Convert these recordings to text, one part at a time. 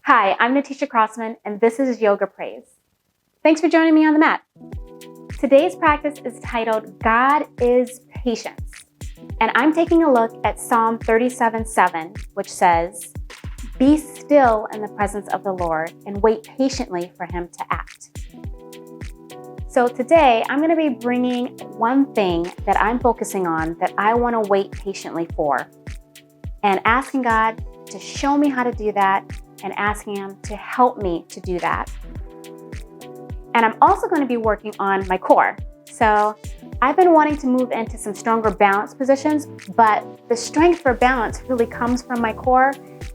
Hi, I'm Natisha Crossman, and this is Yoga Praise. Thanks for joining me on the mat. Today's practice is titled, God is Patience, and I'm taking a look at Psalm 37:7, which says, "Be still in the presence of the Lord and wait patiently for Him to act." So today, I'm going to be bringing one thing that I'm focusing on that I want to wait patiently for, and asking God to show me how to do that, and asking Him to help me to do that. And I'm also going to be working on my core. So I've been wanting to move into some stronger balance positions, but the strength for balance really comes from my core,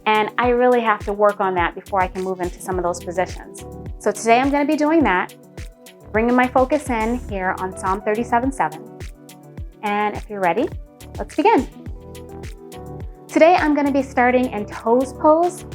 and I really have to work on that before I can move into some of those positions. So today I'm going to be doing that, bringing my focus in here on Psalm 37:7. And if you're ready, let's begin. Today I'm going to be starting in toes pose.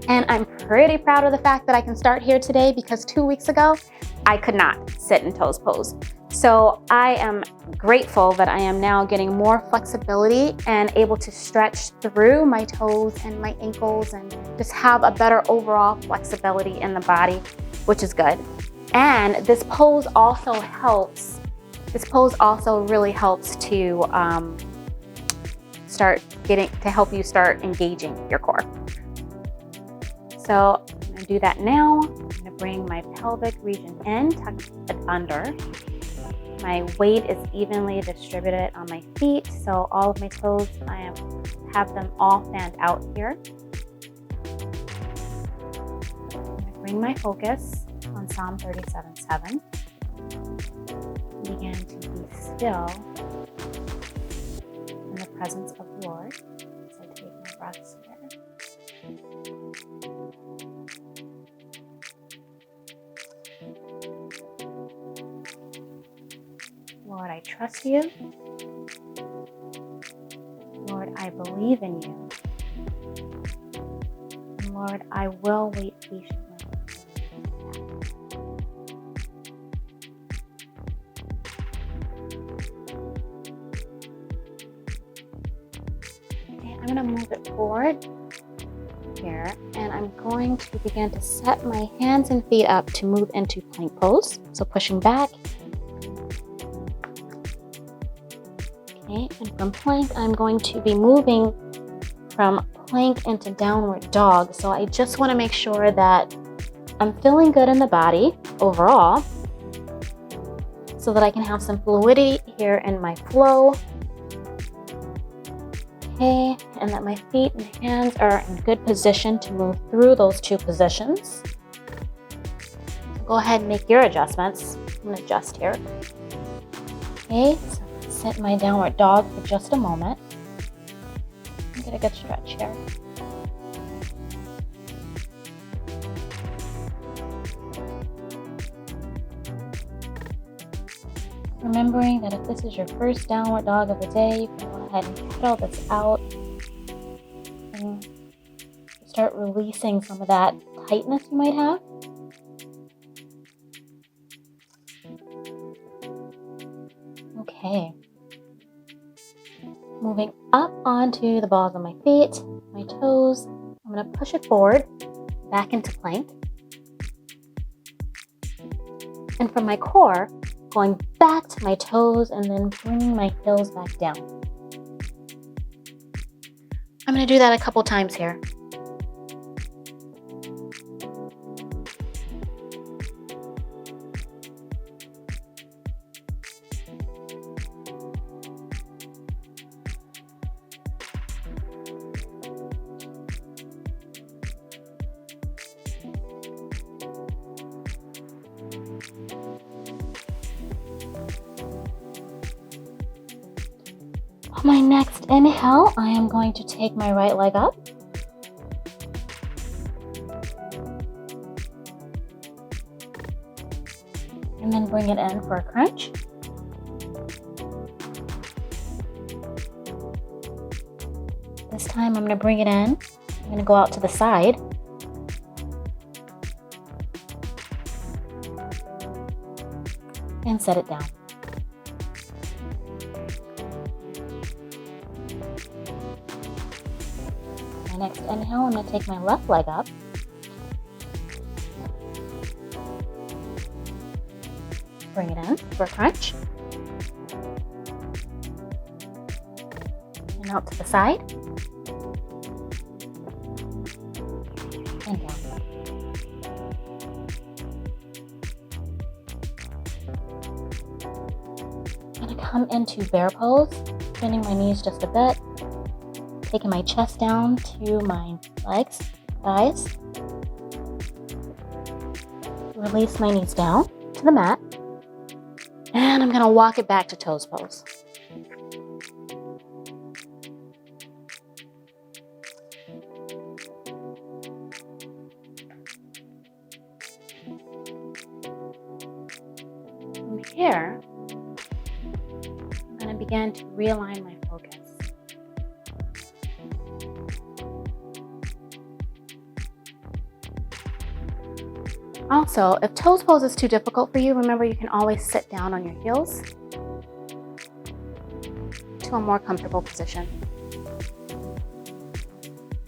And I'm pretty proud of the fact that I can start here today because 2 weeks ago, I could not sit in toes pose. So I am grateful that I am now getting more flexibility and able to stretch through my toes and my ankles and just have a better overall flexibility in the body, which is good. And this pose also really helps to help you start engaging your core. So I'm going to do that now. I'm going to bring my pelvic region in, tuck it under. My weight is evenly distributed on my feet, so all of my toes, have them all fanned out here. I'm going to bring my focus on Psalm 37:7. Begin to be still in the presence of the Lord. So take my breaths here. Lord, I trust you. Lord, I believe in you. And Lord, I will wait patiently. Okay, I'm going to move it forward here, and I'm going to begin to set my hands and feet up to move into plank pose. So pushing back. Okay, and from plank, I'm going to be moving from plank into downward dog. So I just want to make sure that I'm feeling good in the body overall so that I can have some fluidity here in my flow. Okay, and that my feet and hands are in good position to move through those two positions. So go ahead and make your adjustments. I'm going to adjust here. Okay, so sit in my downward dog for just a moment. Get a good stretch here. Remembering that if this is your first downward dog of the day, you can go ahead and pedal this out and start releasing some of that tightness you might have. Okay. Moving up onto the balls of my feet, my toes. I'm going to push it forward, back into plank. And from my core, going back to my toes and then bringing my heels back down. I'm going to do that a couple times here. On my next inhale, I am going to take my right leg up. And then bring it in for a crunch. This time I'm going to bring it in. I'm going to go out to the side. And set it down. My next inhale, I'm going to take my left leg up. Bring it in for a crunch. And out to the side. And down. I'm going to come into bear pose, bending my knees just a bit, taking my chest down to my legs, thighs. Release my knees down to the mat. And I'm going to walk it back to toes pose. From here, I'm going to begin to realign my focus. Also, if toes pose is too difficult for you, remember you can always sit down on your heels to a more comfortable position.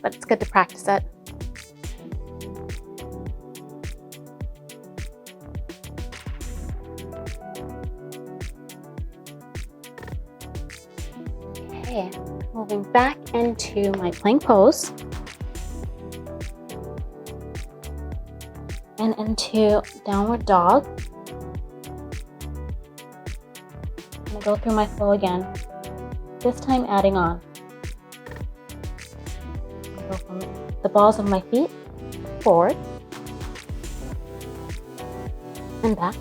But it's good to practice it. Okay, moving back into my plank pose. And into downward dog. I'm going to go through my flow again, this time adding on. Go from the balls of my feet forward and back.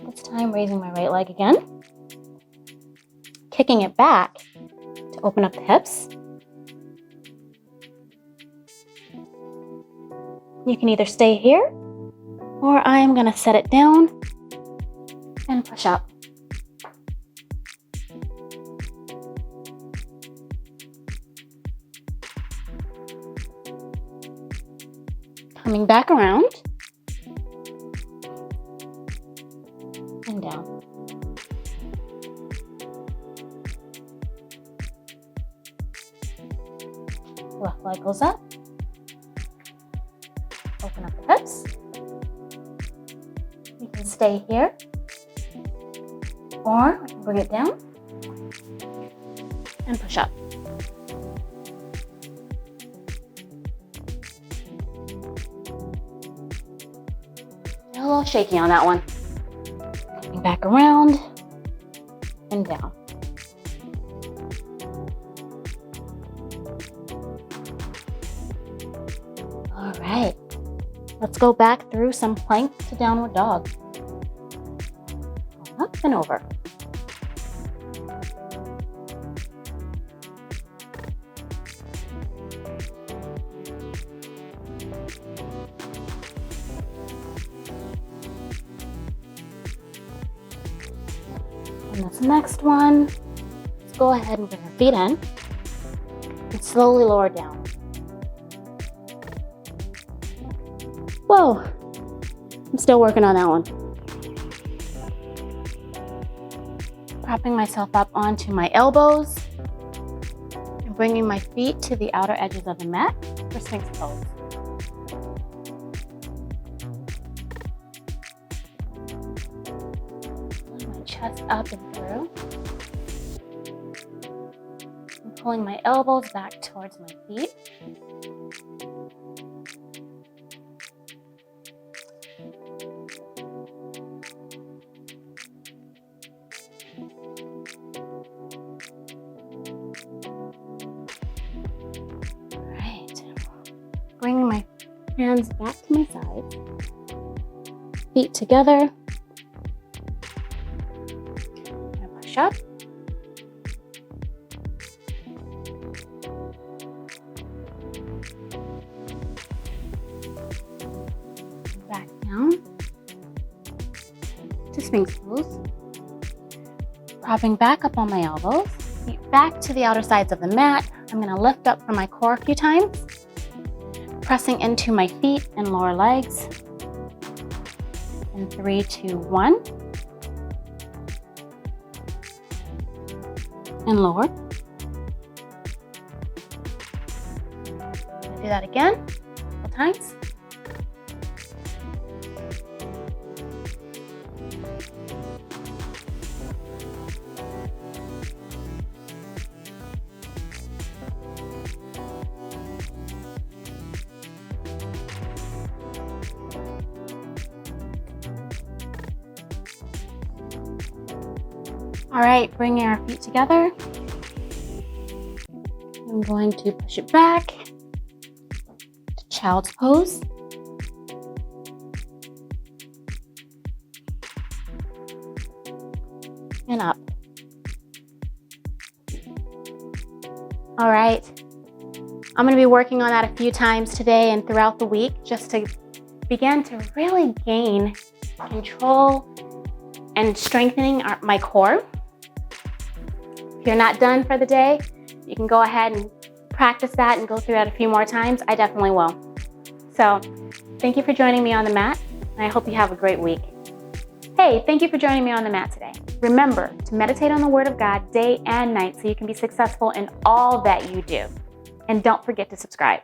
This time raising my right leg again, kicking it back to open up the hips. You can either stay here or I'm going to set it down and push up. Coming back around. And down. Left leg goes up. Open up the hips. You can stay here, or we can bring it down and push up. A little shaky on that one. Back around and down. All right, let's go back through some plank to downward dog. Up and over. And this next one, let's go ahead and bring our feet in and slowly lower down. Whoa, I'm still working on that one. Propping myself up onto my elbows and bringing my feet to the outer edges of the mat for Sphinx pose. Chest up and through. I'm pulling my elbows back towards my feet. All right. Bringing my hands back to my sides. Feet together. Up. Back down to Sphinx pose. Propping back up on my elbows, feet back to the outer sides of the mat. I'm going to lift up from my core a few times. pressing into my feet and lower legs. In 3, 2, 1. And lower. Do that again, a couple times. All right, bringing our feet together. I'm going to push it back to child's pose. And up. All right, I'm gonna be working on that a few times today and throughout the week just to begin to really gain control and strengthening my core. If you're not done for the day, you can go ahead and practice that and go through that a few more times. I definitely will. So thank you for joining me on the mat, and I hope you have a great week. Hey, thank you for joining me on the mat today. Remember to meditate on the Word of God day and night so you can be successful in all that you do. And don't forget to subscribe.